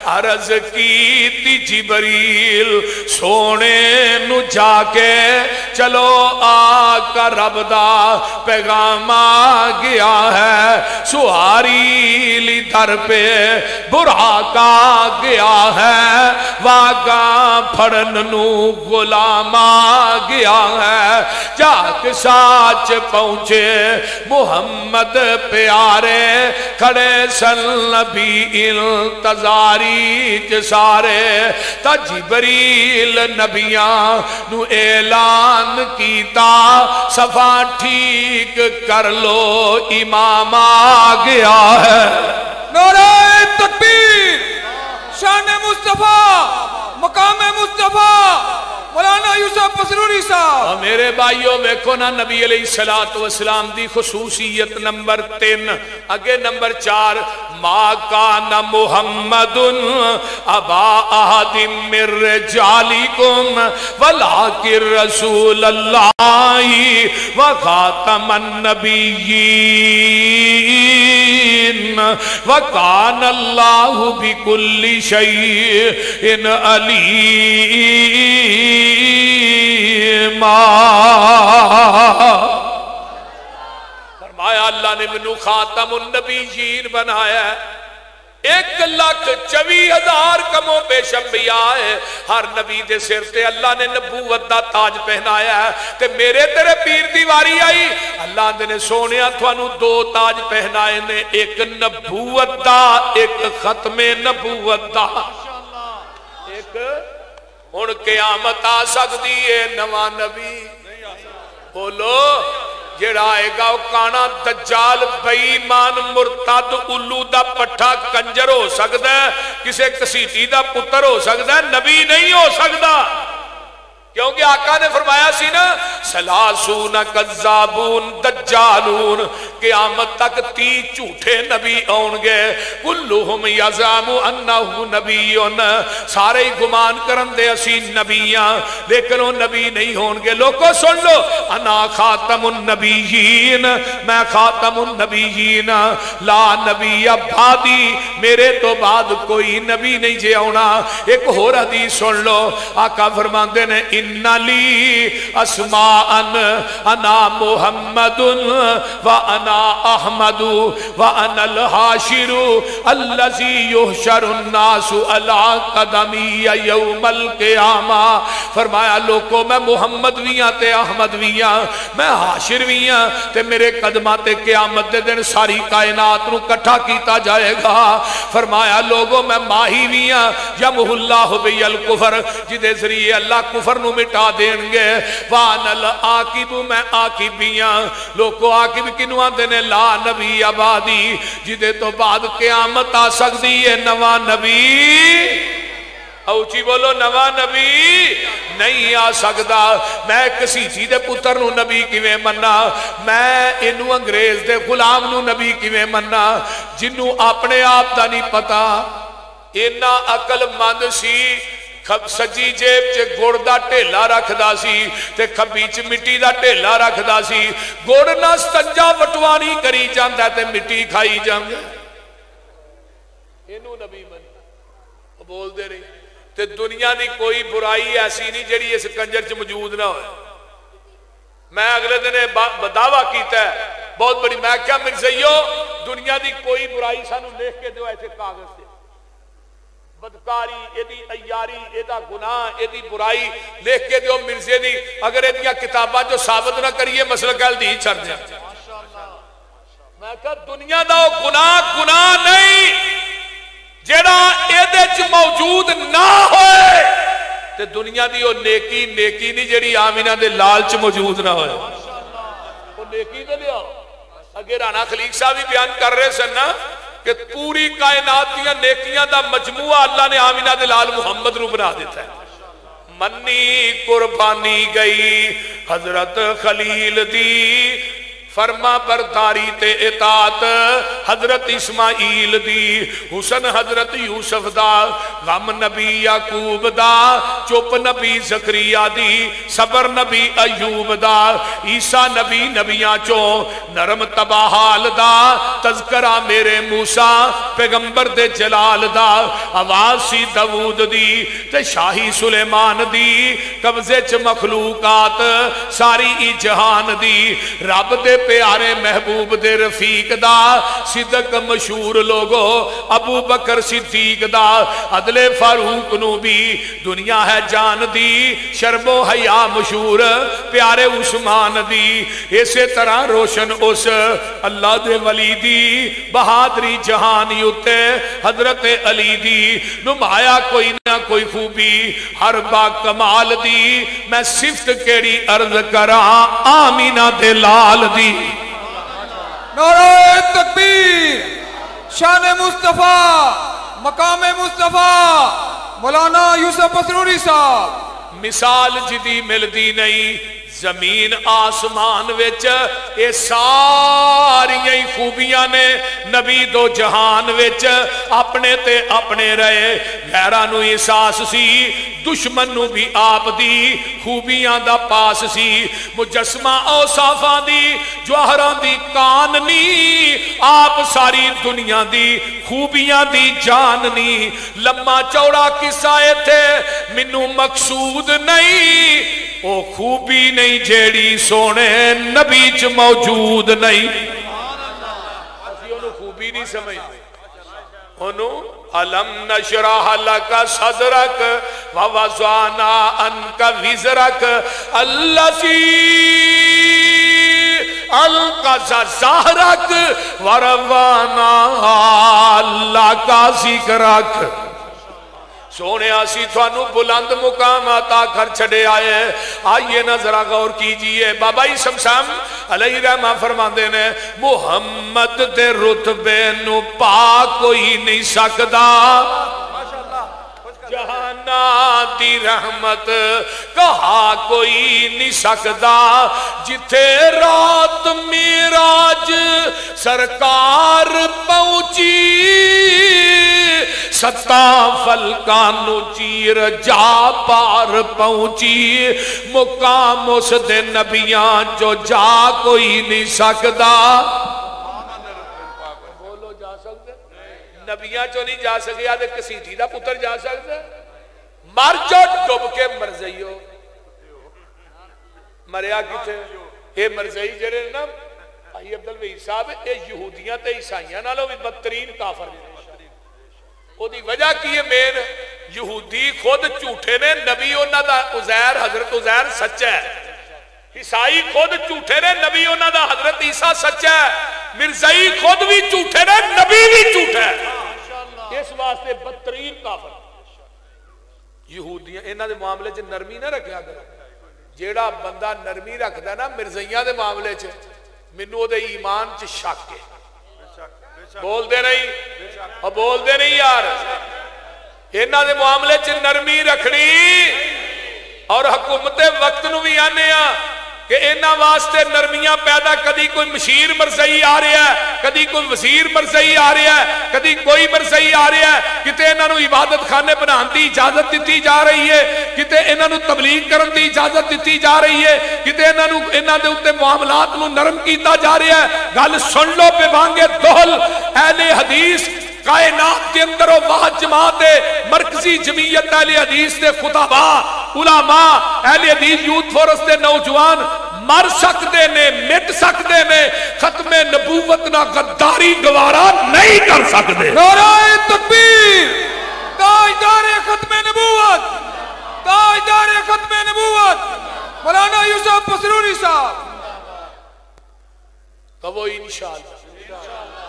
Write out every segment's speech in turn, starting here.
عرض کی تی جبریل سونے نو جا کے چلو آقا رب دا پیغام آ گیا ہے سواری لی در پہ براق آ گیا ہے واگا پھڑن نو غلام آ گیا ہے جاک ساچ پہنچے محمد پیارے کھڑے سن نبی انتظاری جسارے تا جبریل نبیاں نو اعلان کیتا صفا ٹھیک کر لو امام آ گیا ہے نعرہ تکبیر شان مصطفیٰ مقام مصطفیٰ مولانا یوسف مسروری صاحب میرے بھائیوں ویکھو نا نبی علیہ السلام دی خصوصیت نمبر 3 اگے نمبر 4 ما کان محمد ابا احد من رجالکم ولکن رسول اللہ وخاتم النبیین وکان اللہ بکل شیء علیم فرمایا اللہ نے منو خاتم النبیین بنایا ہے 1,24,000 کموں پیش انبیاء ہے ہر نبی دے سر تے اللہ نے نبوت دا تاج پہنایا ہے تے میرے تیرے پیر دیواری آئی اللہ نے سونیا تھانو 2 تاج پہنائے نے ایک نبوت دا ایک ختم نبوت دا ایک ہن قیامت آ سکتی ہے نواں نبی بولو جڑا آئے گا وہ کانا دجال بے ایمان مرتد الو دا پٹھا کنجر ہو سکتا ہے کسے کسیٹی دا پتر ہو سکتا ہے نبی نہیں ہو سکتا کیونکہ آقا نے فرمایا سی نا سلاسون کذابون دجالون قیامت تک 30 جھوٹے نبی آؤں گے کلہم یزعم انہو نبیون سارے ہی گمان کرن دے اسی نبیاں لیکن وہ نبی نہیں ہوں گے لوگوں سن لو انا خاتم النبیین میں خاتم النبیین لا نبی بعدی میرے تو بعد کوئی نبی نہیں جے آنا ایک اور حدیث سن لو آقا فرماندے نے ان لی اسماءن انا محمد و انا احمد و انا الحاشر الذی یحشر الناس علی قدمی یوم القیامہ فرمایا لوگوں میں محمد ویاں تے احمد ویاں میں حاشر ویاں تے میرے قدمہ تے قیامت دے دن ساری کائنات نو کٹھا کیتا جائے گا فرمایا لوگوں میں ماہی ویاں یمح اللہ بی الکفر جدے ذریعے اللہ کفر نو مٹا دیں گے وان العاقب میں عاقبیاں لوگوں عاقب کنو آندے نے لا نبی آبادی جدے تو بعد قیامت آ سکتی ہے نواں نبی اوچی بولو نواں نبی نہیں آ سکتا میں کسی چیز دے پتر نو نبی کیویں مننا میں انو انگریز دے غلام نو نبی کیویں مننا جنوں اپنے آپ دا نہیں پتا اینا عقل مند سی سجی جیب چے گوڑ دا ٹیلا رکھ دا سی تے کھبی چ مٹی دا ٹیلا رکھ دا سی گوڑ نہ ستنجا وٹوانی کری جاندہ ہے تے مٹی کھائی جاندہ انہوں نبی من بول دے رہی تے دنیا دی کوئی برائی ایسی نہیں جڑی اس کنجر چ موجود نہ ہوئے میں اگلے دن دعویٰ کیتا ہے بہت بڑی میں کیا مرزیو دنیا دی کوئی برائی سانو لکھ کے دو ایسے کاغذ سے بدکاری ایدی ایاری ایدہ گناہ ایدی برائی لکھ کے دیو مرزے دی اگر ایدیاں کتاباں جو ثابت نہ کریے مسئلہ کہل دی چھڑ دیا میں کہا دنیا دا گناہ نہیں جیڑا ایدے چ موجود نہ ہوئے تے دنیا دی وہ نیکی نہیں جیڑی آمینہ دے لال چ موجود نہ ہوئے وہ نیکی دے لیا اگر رانا خلیق صاحب بھی بیان کر رہے سن نا کہ پوری کائنات دیا نیکیاں دا مجموعہ اللہ نے آمینہ دلال محمد رو بنا دیتا ہے منی قربانی گئی حضرت خلیل دی فرما برداری تے اطاعت حضرت اسماعیل دی، حسن حضرت یوسف دا، غم نبی یعقوب دا، چپ نبی زکریا دی، صبر نبی ایوب دا، عیسیٰ نبی نبیاں چوں، نرم تباہال دا، تذکرہ میرے موسیٰ پیغمبر دے جلال دا، آواز سی داود دی تے شاہی سلیمان دی، قبضے چ مخلوقات ساری ای جہان دی، رب دے پیارے محبوب دے رفیق دا، صدق مشہور لوگو ابو بکر صدیق دا، عدل فاروق نو بھی دنیا ہے جان دی، شرم و حیا مشہور پیارے عثمان دی، اسی طرح روشن اس اللہ دے ولی دی، بہادری جہانی اتے حضرت علی دی، نمایا کوئی نہ کوئی خوبی ہر با کمال دی، میں صفت کیڑی عرض کراں آمینہ دے لال دی۔ نعرہ تکبیر، شان مصطفیٰ، مقام مصطفیٰ، مولانا یوسف پسروری صاحب۔ مثال جدی ملدی نہیں زمین آسمان وچ، اے ساری خوبیاں نے نبی دو جہان وچ، اپنے تے اپنے رہے، غیرانو احساس سی، دشمن نو بھی آپ دی خوبیاں دا پاس سی، مجسمہ اوصافاں دی جوہراں دی کاننی، آپ ساری دنیا دی خوبیاں دی جاننی، لمحہ چوڑا قصہ تھے منو مقصود نہیں، او خوبی نہیں جیڑی سونے نبی چ موجود نہیں، اسی انہوں خوبی نہیں سمجھ انہوں علم نشرح لک صدرک ووضعنا عنک وزرک الذی القذ ظہرک وروانا لک ذکرک۔ سونے آسی تھانو بلند مقام عطا کر چھڑے آئے، آئیے نہ ذرا غور کیجئے، بابا اسم سام علیہ رحمہ فرماندے نے محمد دے رتبے نو پا کوئی نہیں سکدا، جہانا دی رحمت کہا کوئی نہیں سکدا، جتھے رات معراج سرکار پہنچی، ستا فلکانو چیر جا پار پہنچی، مقام اس دے نبیان جو جا کوئی نہیں سکدا، بولو جا سکتے نبیاں چو نہیں جا سکے، آدھے کسیٹھی دا پتر جا سکتے، مر جو ڈب کے مرزئیو، مریا کتے اے مرزئی جڑے نا بھائی عبدالوہی صاحب، اے یہودیاں تے عیسائیاں نالوں بھی بدترین کافر دی، وہ دی وجہ کی ہے مین یہودی خود جھوٹے نے، نبی انہاں دا عزیر حضرت عزیر سچا ہے، عیسائی خود جھوٹے نے، نبی انہاں دا حضرت عیسیٰ سچا ہے، مرزائی خود بھی جھوٹے نے، نبی بھی جھوٹا ہے، اس واسطے بدترین کافر یہودیاں انہاں دے معاملے چ نرمی نہ رکھیا کرو، جیڑا بندہ نرمی رکھدا نا مرزائیاں دے معاملے چ مینوں دے ایمان چ شک ہے، بول دے نہیں اور بول دے نہیں یار، انہاں دے معاملے چ نرمی رکھنی، اور حکومت وقت نو بھی آنے کہ انہاں واسطے نرمیاں پیدا، کدی کوئی مشیر مرزائی آ رہا ہے، کدی کوئی وزیر مرزائی آ رہا ہے، کدی کوئی مرزائی آ رہا ہے، کتے انہاں نو عبادت خانے بنان دی اجازت دیتی جا رہی ہے، کتے انہاں نو تبلیغ کرن دی اجازت دیتی جا رہی ہے، کتے انہاں دے اوتے معاملات نو نرم کیتا جا رہا ہے۔ گل سن لو پہ بانگے دہل، اہل حدیث کائنات کے اندر واحد جماعت مرکزی جمعیت اہل حدیث دے خطبہ علماء اہل حدیث یوتھ فورس دے نوجوان مر سکتے نے، مٹ سکتے نے، ختم نبوت نہ غداری گوارا نہیں کر سکتے۔ نعرہ تکبیر، تاجدار ختم نبوت، تاجدار ختم نبوت مولانا یوسف پسروری صاحب۔ کہو انشاءاللہ،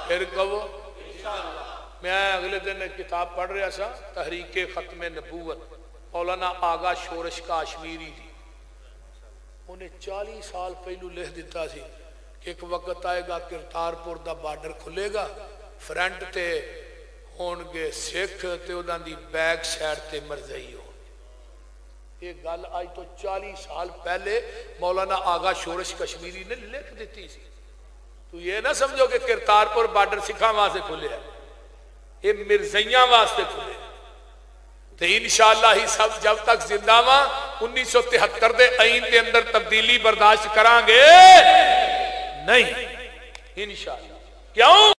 پھر کہو میں اگلے دن ایک کتاب پڑھ رہا سا، تحریک ختم نبوت، مولانا آغا شورش کاشمیری دی، انہیں 40 سال پہلو لکھ دیتا سی کہ ایک وقت آئے گا کرتارپور دا بارڈر کھلے گا، فرنٹ تے ہون گے سکھ تے انہاں دی بیک سائڈ تے مرزائی ہون۔ یہ گل آج تو 40 سال پہلے مولانا آغا شورش کشمیری نے لکھ دیتی سی، تو یہ نہ سمجھو کہ کرتارپور بارڈر سکھاں واسطے کھلے ہے، یہ مرزیاں واسطے کھلے ہے۔ تو انشاءاللہ ہی سب جب تک زندہ ماں 1973 دے آئین دے اندر تبدیلی برداشت کران گے نہیں انشاءاللہ۔ کیوں؟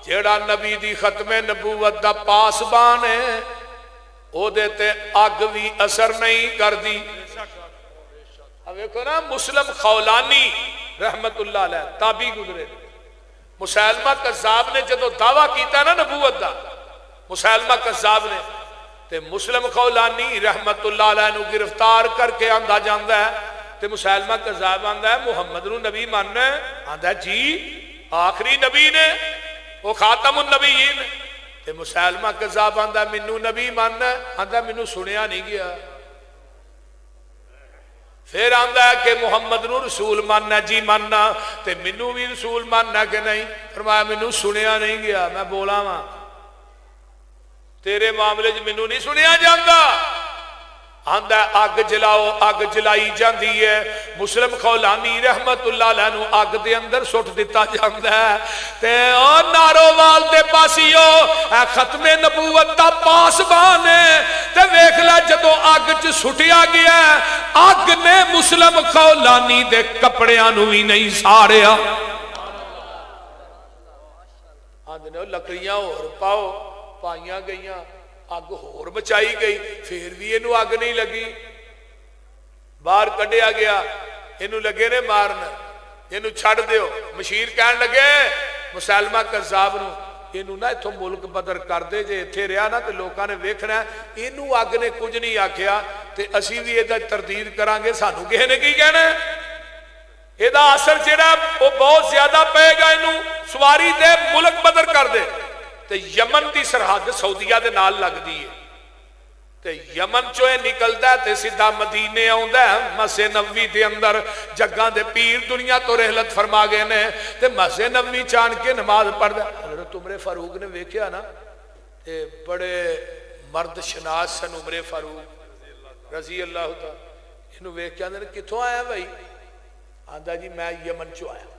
جیڑا نبی دی ختم نبوت دا پاسبان ہے او دیتے اگ بھی اثر نہیں کر دی۔ اب ایکو نا مسلم خولانی رحمت اللہ علیہ تابعی گزرے، مسیلمہ کذاب نے جدو دعویٰ کیتا نا نبوت دا، مسیلمہ کذاب نے تے مسلم خولانی رحمت اللہ علیہ نو گرفتار کر کے آندھا جاندہ ہے تے مسیلمہ کذاب آندھا ہے محمد نو نبی ماننا ہے، آندھا ہے جی آخری نبی نے وہ خاتم النبیین، تے مسیلمہ کذاب آندھا ہے منو نبی ماننا ہے، آندھا ہے منو سنیا نہیں گیا۔ پھر آندھا ہے کہ محمد نو رسول ماننا جی ماننا، تے منو بھی رسول ماننا کہ نہیں، فرمایا منو سنیا نہیں گیا، میں بولا ماں تیرے معاملے جو منو نہیں سنیا جاندہ۔ آندھا ہے آگ جلاؤ، آگ جلائی جاندی ہے، مسلم خولانی رحمت اللہ علیہ نو آگ دے اندر سٹ دیتا جاندہ ہے تے اور نارووال دے پاسیو اے ختم نبوت دا پاسبان ہے تے ویکھلا جدو آگ چ سٹیا گیا ہے آگ نے مسلم خولانی دے کپڑیاں نو ہی نہیں ساریا۔ آندھے نے لکڑیاں اور پاؤ پائیاں گئیاں، آگ ہور بچائی گئی، پھر بھی انہوں آگ نہیں لگی، باہر کڈیا گیا، انہوں لگے نے مارنا، انہوں چھڑ دیو، مشیر کہن لگے مسیلمہ کذاب نو انہوں نہ اتھو ملک بدر کر دے جے اتھے رہا نا تے لوکاں نے ویکھنا ہے، انہوں آگ نے کچھ نہیں آکھیا تے اسی بھی یہ تردید کرانگے سانو کہے نے کی کہنا ہے، یہ دا اثر جڑا وہ بہت زیادہ پہے گا، انہوں سواری دے ملک بدر کر دے تے یمن دی سرحد سعودیہ دے نال لگ دیئے تے یمن چوئے نکلدا ہے تے سیدھا مدینے آوندا ہے، مسجد نبوی دے اندر جگاں دے پیر دنیا تو رحلت فرما گئے نے تے مسجد نبوی چان کے نماز پڑھ دے۔ حضرت عمر فاروق نے ویکھیا نا تے بڑے مرد شناس سن عمر فاروق رضی اللہ تعالی، انہوں ویکھیا نے کتھوں آیا بھائی؟ آندا جی میں یمن چو آیا۔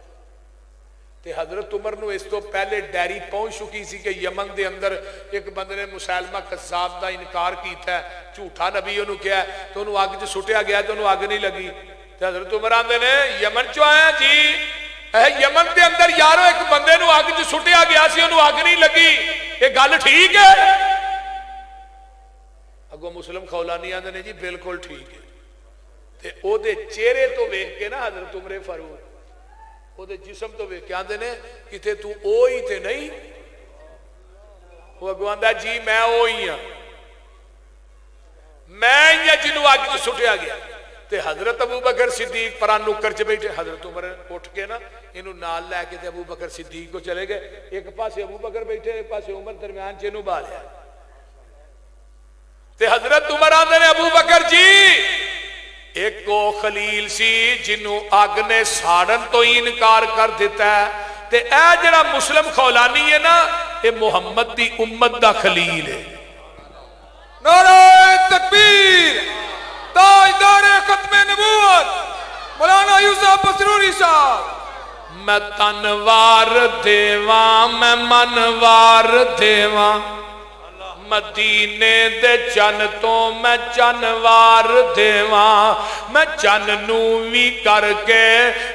تے حضرت عمر نو اس تو پہلے ڈیری پہنچ چکی سی کہ یمن دے اندر ایک بندے نے مسیلمہ کذاب دا انکار کیتا ہے، جھوٹا نبی انہوں کیا ہے تو انہوں آگ جو سٹیا گیا تو انہوں آگ نہیں لگی۔ تے حضرت عمر آندے نے یمن چو آیا جی، یمن دے اندر یارو ایک بندے نو آگ جو سٹیا گیا سی انہوں آگ نہیں لگی، یہ گل ٹھیک ہے؟ اگو مسلم خولانی آندے نے جی بالکل ٹھیک ہے۔ تے او دے چہرے تو ویکھ کے نا حضرت عمر فاروق وہ دے جسم تو ویکھ کے آندے نے کتے تو اوئی تے نہیں؟ وہ اگواندہ جی میں اوئی ہاں، میں یہ جنہوں آگ جو سٹیا گیا۔ تے حضرت ابو بکر صدیق پران نکر چے بیٹھے، حضرت عمر اٹھ کے نا انہوں نال لے کے تے ابو بکر صدیق کو چلے گئے، ایک پاس ابو بکر بیٹھے ایک پاس عمر درمیان چے انہوں بالیا۔ تے حضرت عمر آندے نے ابو بکر جی ایک کو خلیل سی جنہوں آگ نے ساڑن تو انکار کر دیتا ہے تے اے جڑا مسلم خولانی ہے نا اے محمد دی امت دا خلیل ہے۔ نعرہ تکبیر، تاجدار ختم نبوت مولانا یوسف پسروری صاحب۔ میں تنوار دیواں میں منوار دیواں، مدینے دے چن تو میں چنوار دیواں، میں چن نوی کر کے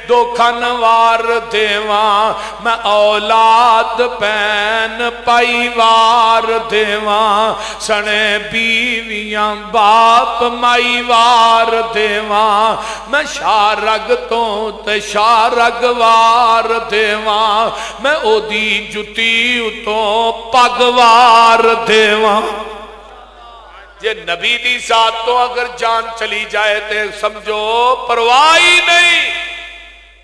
دو کھنوار دیواں، میں اولاد پین پائیوار دیواں، سنے بیویاں باپ مائیوار دیواں، میں شارگ تو تے شارگوار دیواں، میں او دی جتی تو پگوار دیواں۔ یہ نبی دی ذات تو اگر جان چلی جائے تے سمجھو پرواہی نہیں۔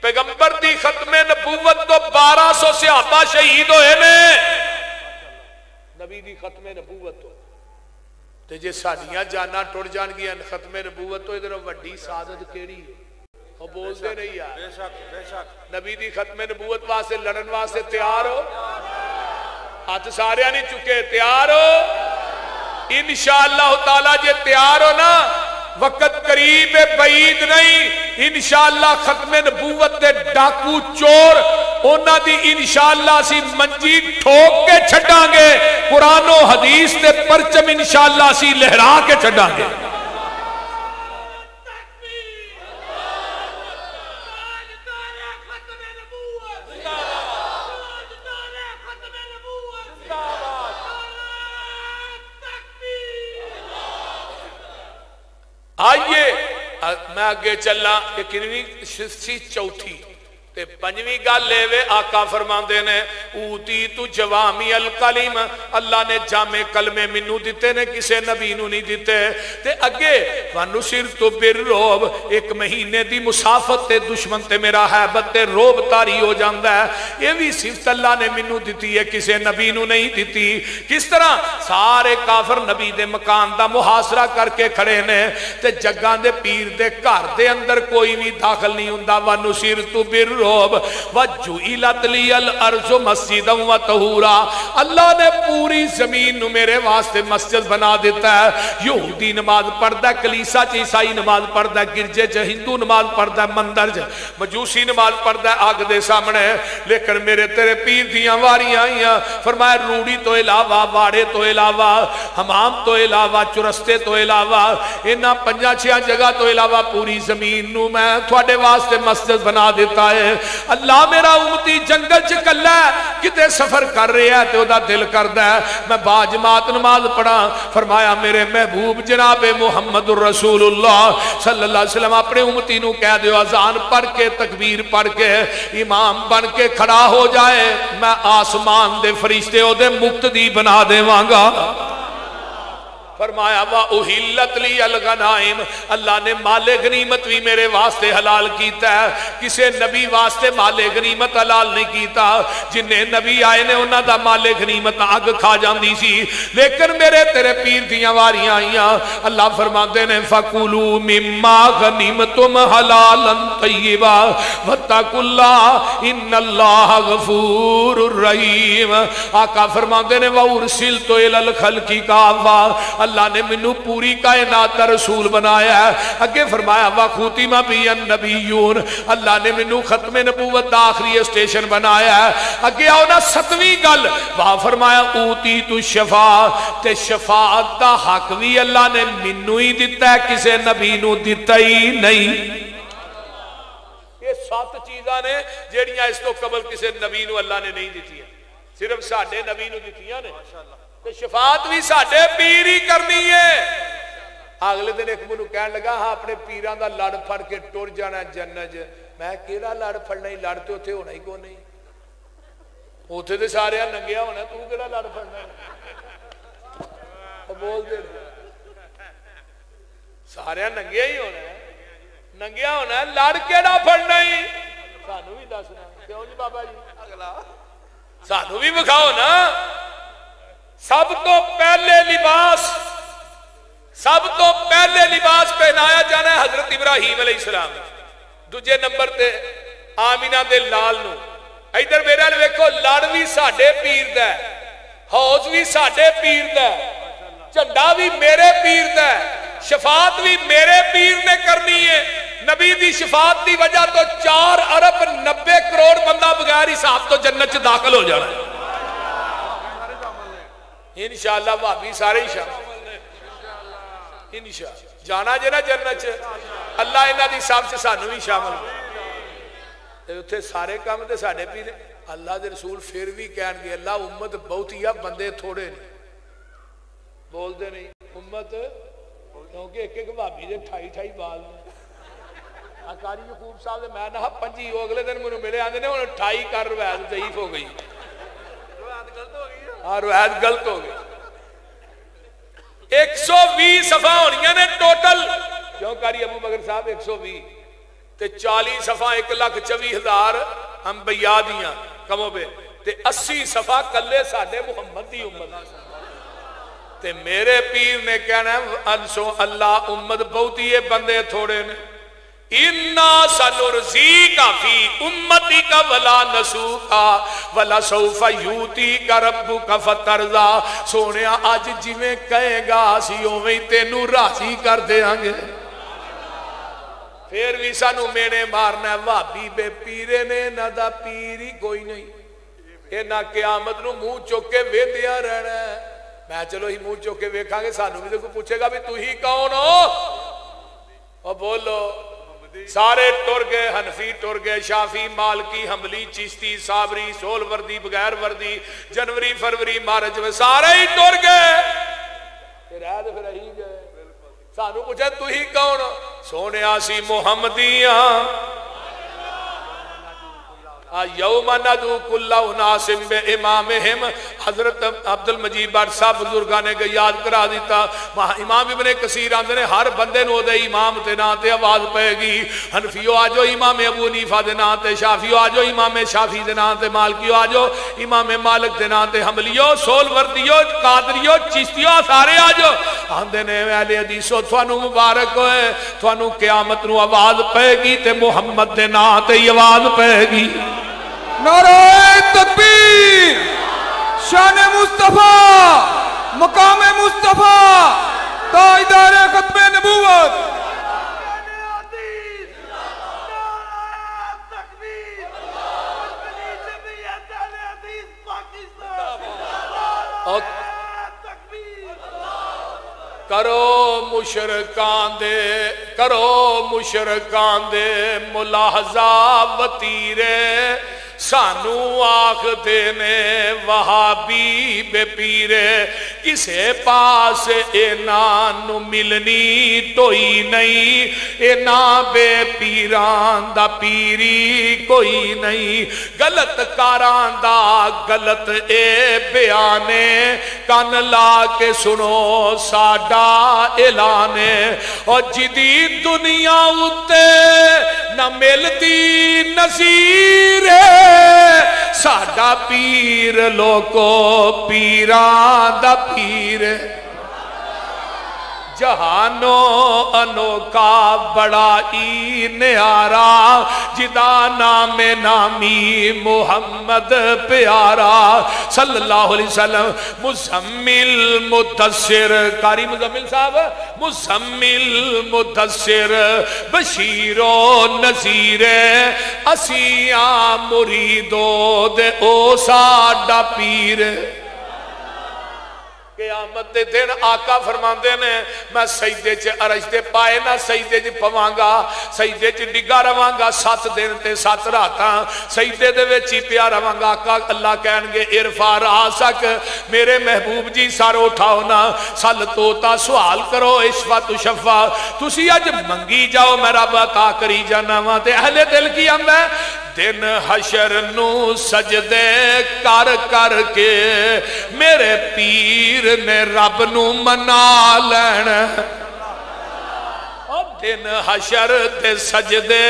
پیغمبر دی ختم نبوت تو 1200 صحابہ شہید ہوئے نے، نبی دی ختم نبوت تو تے جے ساڈیاں جانا ٹر جان گیا ختم نبوت تو ادھر وڈی سعادت کیڑی ہے؟ وہ بول دے نہیں یار، بے شک نبی دی ختم نبوت واسطے لڑن واسطے تیار ہو؟ ہاتھ سارے نہیں چکے، تیار ہو؟ انشاءاللہ تعالیٰ جے تیار ہو نا وقت قریب بعید نہیں، انشاءاللہ ختم نبوت دے ڈاکو چور انہاں دی انشاءاللہ سی منجی ٹھوک کے چھڑاں گے، قرآن و حدیث تے پرچم انشاءاللہ سی لہرا کے چھڑاں گے۔ آئیے میں آگے چلنا کہ کنویں سی چوتھی تے پنجویں گل لے وے آقا فرماندے نے اوتی تو جوامی الکلم، اللہ نے جامع کلمے منو دیتے نے کسے نبی نو نہیں دیتے۔ تے اگے وَنُصِرْتُ بِالرُّعْبِ، ایک مہینے دی مسافت تے دشمن تے میرا حیبت تے روب تاری ہو جاندا ہے۔ یہ بھی صفت اللہ نے منو دیتی ہے، کسے نبی نو نہیں دیتی۔ کس طرح سارے کافر نبی دے مکان دا محاصرہ کر کے کھڑے نے تے جگاں دے پیر دے گھر دے اندر کوئی بھی داخل نہیں ہوندا۔ وَنُصِرْتُ بِالرُّعْبِ وَجُعِلَتْ لِيَ الْأَرْضُ مَسْجِدًا وَطَهُورًا، اللہ نے پوری زمین نو میرے واسطے مسجد بنا دیتا ہے۔ یہودی نماز پڑھدا ہے کلیسا چ، عیسائی نماز پڑھدا ہے گرجے چ، ہندو نماز پڑھدا ہے مندر چ، مجوسی نماز پڑھدا ہے آگ دے سامنے۔ لیکن میرے تیرے پیر دیاں واریاں آئیاں، فرمایا روڑی تو علاوہ، واڑے تو علاوہ، حمام تو علاوہ، چرستے تو علاوہ، انہاں پنجاں چھیاں جگہ تو علاوہ پوری زمین نو میں تھوڑے واسطے مسجد بنا دیتا ہے۔ اللہ میرا امتی جنگل چ کلا ہے، کتے سفر کر رہا ہے تے او دا دل کردا ہے میں با جماعت نماز پڑھا۔ فرمایا میرے محبوب جناب محمد الرسول اللہ صلی اللہ علیہ وسلم اپنے امتی نو کہہ دیو اذان پڑھ کے تکبیر پڑھ کے امام بن کے کھڑا ہو جائے، میں آسمان دے فرشتے او دے مقتدی بنا دیواں گا۔ فرمایا وَأُحِلَّتْ لِيَ الْغَنَائِمُ، اللہ نے مال غنیمت بھی میرے واسطے حلال کیتا ہے، کسے نبی واسطے مال غنیمت حلال نہیں کیتا۔ جنہیں نبی آئے نے انہاں دا مال غنیمت آگ کھا جاندی سی، لیکن میرے تیرے پیر دیاں واریاں آئیاں۔ اللہ فرماندے نے فَكُلُوا مِمَّا غَنِمْتُمْ حَلَالًا طَيِّبًا وَاتَّقُوا اللَّهَ إِنَّ اللَّهَ غَفُورٌ رَحِيمٌ۔ آقا فرماندے نے وَأُرْسِلْتُ إِلَى الْخَلْقِ كَافَّةً، اللہ نے منو پوری کائنات کا رسول بنایا ہے۔ اگے فرمایا وَخُتِمَ بِهِ النَّبِيُّونَ، اللہ نے منو ختم نبوت دا آخری اسٹیشن بنایا ہے۔ اگے آؤ نا ستویں گل، وہاں فرمایا اوتیت الشفاعۃ، تے شفاعت دا حق بھی اللہ نے منو ہی دیتا ہے، کسے نبی نو دیتا ہی نہیں۔ یہ 7 چیزاں نے جیڑیاں اس تو قبل کسے نبی نو اللہ نے نہیں دیتی ہیں، صرف ساڈے نبی نو دیتیاں نے۔ شفاعت بھی ساڈے پیر ہی کرنی ہے۔ اگلے دن ایک منو کہن لگا ہاں اپنے پیراں دا لڑ پھڑ کے ٹر جانا جنت۔ میں کیڑا لڑ پھڑنا ہی، لڑ تے اوتھے ہونا ہی کوئی نہیں، اوتھے تے سارے ننگیا ہونا، تو کیڑا لڑ پھڑنا ہے؟ بول دے سارے ننگیا ہی ہونا ہے، ننگیا ہونا ہے، لڑ کیڑا پھڑنا ہی؟ سانو بھی دسنا کیوں جی بابا جی، اگلا سانو بھی بکھاؤ نا۔ سب تو پہلے لباس پہنایا جانا ہے حضرت ابراہیم علیہ السلام، دوجے نمبر تے آمینہ دے لال نو۔ ادھر میرے لئے ویکھو، لڑ بھی ساڈے پیر دا ہے، حوض بھی ساڈے پیر دا ہے، جھنڈا بھی میرے پیر دا ہے، شفاعت بھی میرے پیر نے کرنی ہے۔ نبی دی شفاعت دی وجہ تو 4 ارب 90 کروڑ بندہ بغیر حساب تو جنت چ داخل ہو جانا ہے انشاءاللہ۔ بھابی سارے ہی شامل انشاءاللہ جانا جے نا جنت اللہ انہاں دی حساب سے سانو بھی شامل تے اوتھے سارے کام تے ساڈے پیر۔ اللہ دے رسول پھر بھی کہن گے اللہ امت بہت ہی بندے تھوڑے نہیں، بول دے نہیں امت، کیونکہ ایک بھابی دے 28 بال نے۔ قاری یعقوب صاحب دے میں نہ 25 ہو، اگلے دن مینوں ملے آندے نے ہن 28 کر روایت ضعیف ہو گئی، روایت غلط ہو گئی۔ 120 صفحہ ہونیاں نے ٹوٹل، کیوں قاری ابو بکر صاحب 120 تے 40 صفحہ 1,24,000 انبیاء دیاں کمو بے تے 80 صفحہ کلے ساڈے محمد دی امت تے میرے پیر نے کہنا ہے انسو اللہ امت بہت ہی بندے تھوڑے نے۔ اِنَّا سَنُرْزِيكَ فِي أُمَّتِكَ وَلَا نَسُوكَ وَلَا سَوْفَ يُؤْتِيكَ رَبُّكَ فَتَرْضَىٰ، سونیا آج جویں کہے گا اسی اوویں تینوں راضی کر دیاں گے۔ پھر بھی سانو مینے مارنا ہے بھابی بے پیرے نے نہ دا پیری کوئی نہیں اے نہ قیامت نو منہ چوکے ویندیا رہنا ہے میں چلو ہی منہ چوکے ویکھاں گے سانو بھی کوئی پوچھے گا بھی تو ہی کون ہو اور بولو سارے ٹر گئے حنفی ٹر گئے شافی مالکی حنبلی چشتی صابری سول وردی بغیر وردی جنوری فروری مارچ میں سارے ہی ٹر گئے رہ دے پھر ہی گئے سانو پوچھے تو ہی کون سونے آسی محمدیاں یوم ندعو کل اناس بامامہم حضرت عبد المجید بٹ صاحب بزرگاں نے یاد کرا دیتا امام ابن کثیر آندے نے ہر بندے نو دے امام تے نام تے آواز پے گی حنفیو آجو امام ابو حنیفہ دے نام تے شافیو آجو امام شافعی دے نام تے مالکیو آجو امام مالک دے نام تے حنبلیو سول وردیو قادریو چشتیو سارے آجو آندے نے اہل حدیثو تھانو مبارک ہوئے تھانو قیامت نو آواز پے گی تے محمد دے نام تے آواز پے گی نعرہ تکبیر شان مصطفیٰ مقام مصطفیٰ تاجدار ختم نبوت کرو مشرکان دے ملاحظہ وطیرے سانو آخ دینے وہابی بے پیرے کسے پاس اینانو ملنی توئی نہیں اینا بے پیران دا پیری کوئی نہیں غلط کاران دا غلط اے بیانے کان لا کے سنو ساڈا اعلانے اور جدی دنیا اتے نہ ملتی نظیر ساڈا پیر لوکو پیران دا پیر جہانو انوکا بڑا ای نیارا جدا نام نامی محمد پیارا صلی اللہ علیہ وسلم مزمل مدثر قاری مزمل صاحب مزمل مدثر بشیر و نذیر اسیاں مریدو دے او ساڈا پیر قیامت دے دن آقا فرماندے نے میں سجدے چے عرش دے پائے نہ سجدے چے پوانگا سجدے چے ڈگا روانگا 7 دن تے 7 راتاں سجدے دے وچی پیا روانگا آقا اللہ کہن گے ارفع راسک میرے محبوب جی سر اٹھاؤ نا سل توتا سوال کرو اشفا تشفا تسی اج منگی جاؤ میں رب عطا کری جانا وہاں تے اہل دل کی ہم ہے دن حشر نو سجدے کر کر کے میرے پیر نے رب نو منا لین دن حشر دے سجدے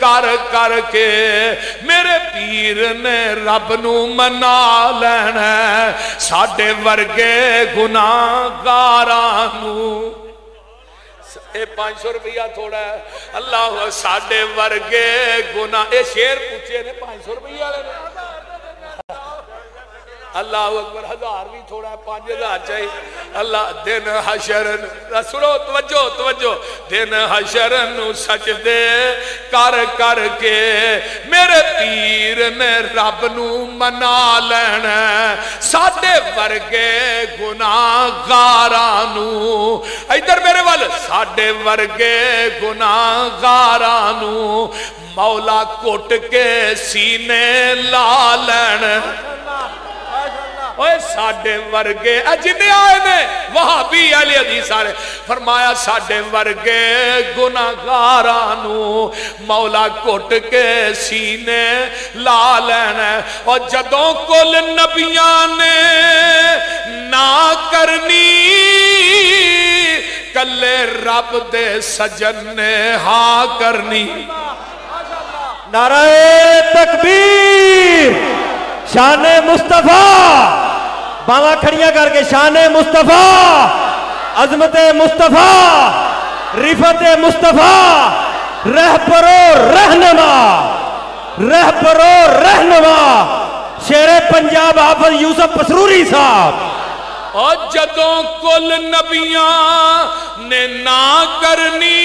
کر کر کے میرے پیر نے رب نو منا لین ساڈے ورگے گناہ گارانو اے 500 روپیہ تھوڑا ہے اللہ ساڈے ورگے گناہ اے شیر پوچھے نے 500 روپیہ لے اللہ اکبر 1000 بھی تھوڑا ہے 5000 چاہیے اللہ دن حشر سنو توجہ دن حشر نو سجدے کر کر کے میرے پیر نے رب نو منا لینا ساڈے ورگے گناہ گارانو ادھر میرے وال ساڈے ورگے گناہ گارانو مولا کٹ کے سینے لا لینا اوہ ساڑھے ورگے جنہیں آئے نے وہاں بھی علی حدیث آرے فرمایا ساڑھے ورگے گناہگارانو مولا کٹ کے سینے لا لینا اور جدوں کل نبیاں نے نہ کرنی کلے رب دے سجن نے ہاں کرنی نعرہ تکبیر شان مصطفیٰ باواں کھڑیاں کر کے شان مصطفیٰ عظمت مصطفیٰ رفت مصطفیٰ رہبر و رہنما شیر پنجاب حافظ یوسف پسروری صاحب اور جدوں کل نبیاں نے نہ کرنی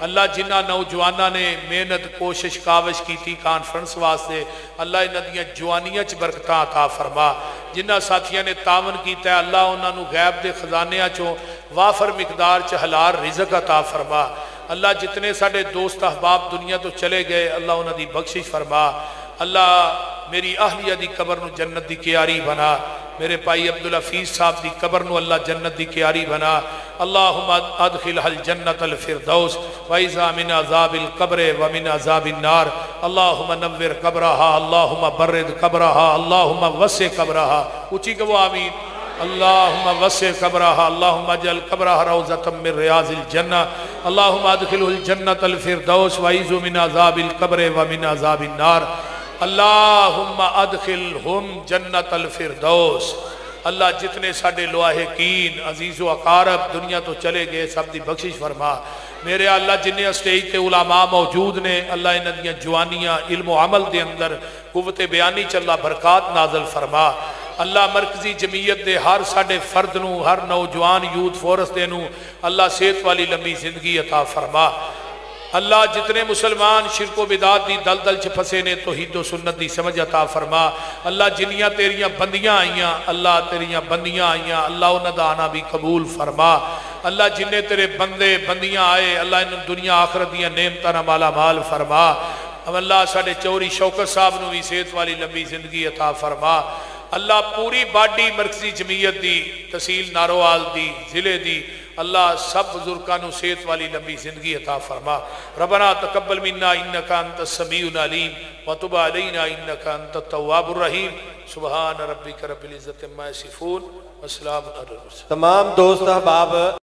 اللہ جنہ نوجوانہ نے محنت کوشش کاوش کی تھی کانفرنس واسطے اللہ انہاں دیاں جوانیاں چ برکتاں عطا فرما جنہ ساتھیاں نے تعاون کیتا ہے اللہ انہاں نو غیب دے خزانیاں چوں وافر مقدار چ حلال رزق عطا فرما اللہ جتنے ساڈے دوست احباب دنیا تو چلے گئے اللہ انہاں دی بخشش فرما اللہ میری اہلیہ دی قبر نو جنت دی کیاری بنا میرے پائی عبدالحفیظ صاحب دی قبر نو اللہ جنت دی کیاری بنا اللہم ادخلہ الجنت الفردوس وَإِذَا مِنْ عَذَابِ الْقَبْرِ وَمِنْ عَذَابِ النَّارِ اللہم نور قبرہا اللہم برد قبرہا اللہم وسع قبرہا اونچی کہ وہ آمین اللہم وسع قبرہا اللہم اجعل قبرہا روضۃ من ریاض الجنہ اللہم ادخلہ الجنت الفردوس وَإِذَا مِنْ عَذَابِ الْقَبْرِ وَمِنْ عَذَابِ النَّارِ اللہم ادخلہم جنت الفردوس اللہ جتنے ساڑھے لواحقین عزیز و اقارب دنیا تو چلے گئے سب دی بخشش فرما میرے اللہ جنہیں اسٹیج تے علماء موجود نے اللہ انہاں دیاں جوانیاں علم و عمل دے اندر قوت بیانی چ اللہ برکات نازل فرما اللہ مرکزی جمعیت دے ہر ساڑھے فرد نو ہر نوجوان یوتھ فورس دے نو اللہ صحت والی لمبی زندگی عطا فرما اللہ جتنے مسلمان شرک و بدعات دی دلدل چ پھسے نے توحید و سنت دی سمجھ عطا فرما اللہ جنیاں تیریاں بندیاں آئیاں اللہ تیریاں بندیاں آئیاں اللہ انہاں دا آنا بھی قبول فرما اللہ جنہیں تیرے بندے بندیاں آئے اللہ انہاں دنیا آخرت دیاں نعمتاں نال مالا مال فرما اللہ ساڑھے چوری شوکت صاحب نو بھی صحت والی لمبی زندگی عطا فرما اللہ پوری باڈی مرکزی جمعیت دی تحصیل ناروال دی ضلع دی اللہ سب بزرگانو صحت والی لمبی زندگی عطا فرما ربنا تقبل منا انکا انت السمیع العلیم وتب علینا انکا انت التواب الرحیم سبحان ربک رب العزت عما یصفون والسلام علی المرسلین تمام دوست احباب